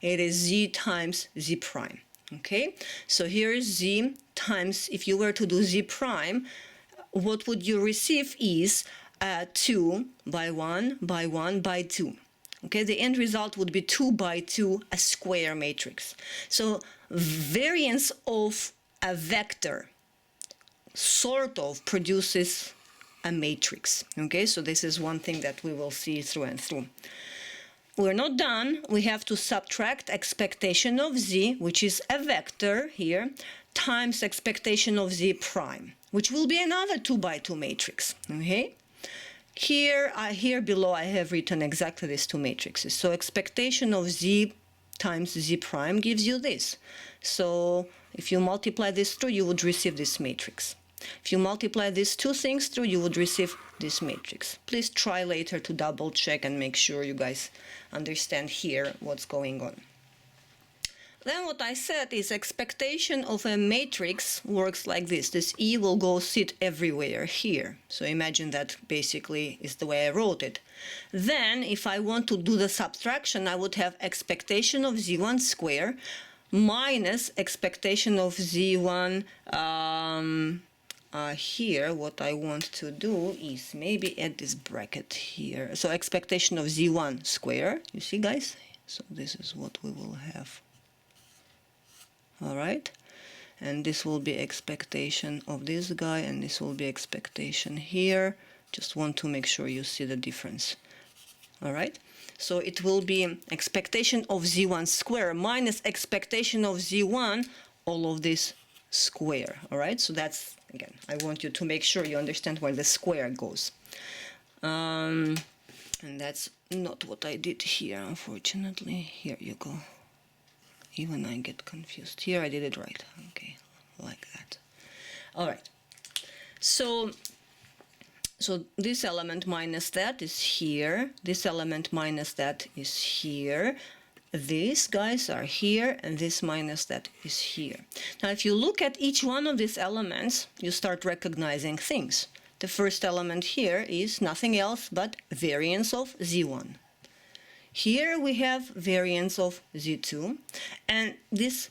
It is z times z prime. Okay, so here is z times, if you were to do z prime, what would you receive is 2 by 1 by 1 by 2. Okay, the end result would be 2 by 2, a square matrix. So variance of a vector sort of produces a matrix. Okay, so this is one thing that we will see through and through. We're not done. We have to subtract expectation of z, which is a vector here, times expectation of z prime, which will be another 2 by 2 matrix. Okay, here below I have written exactly these two matrices. So expectation of z times z prime gives you this. So if you multiply this through, you would receive this matrix. If you multiply these two things through, you would receive this matrix. Please try later to double check and make sure you guys understand here what's going on. Then what I said is expectation of a matrix works like this. This E will go sit everywhere here. So imagine that basically is the way I wrote it. Then if I want to do the subtraction, I would have expectation of z1 square minus expectation of z1 here. What I want to do is maybe add this bracket here. So expectation of z1 square, you see guys? So this is what we will have. All right, and this will be expectation of this guy, and this will be expectation here. Just want to make sure you see the difference. All right, so it will be expectation of z1 square minus expectation of z1, all of this square. All right, so that's, again, I want you to make sure you understand where the square goes. And that's not what I did here, unfortunately. Here you go. Even I get confused. Here I did it right. Okay, like that. All right. So this element minus that is here. This element minus that is here. These guys are here, and this minus that is here. Now, if you look at each one of these elements, you start recognizing things. The first element here is nothing else but variance of z1. Here we have variance of z2, and these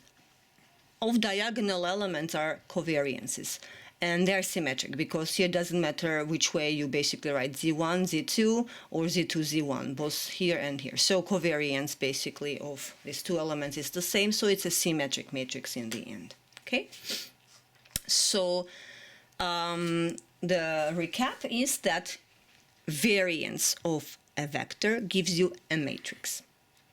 off-diagonal elements are covariances, and they're symmetric because here it doesn't matter which way you basically write z1, z2, or z2, z1, both here and here. So covariance basically of these two elements is the same, so it's a symmetric matrix in the end. Okay, so the recap is that variance of a vector gives you a matrix.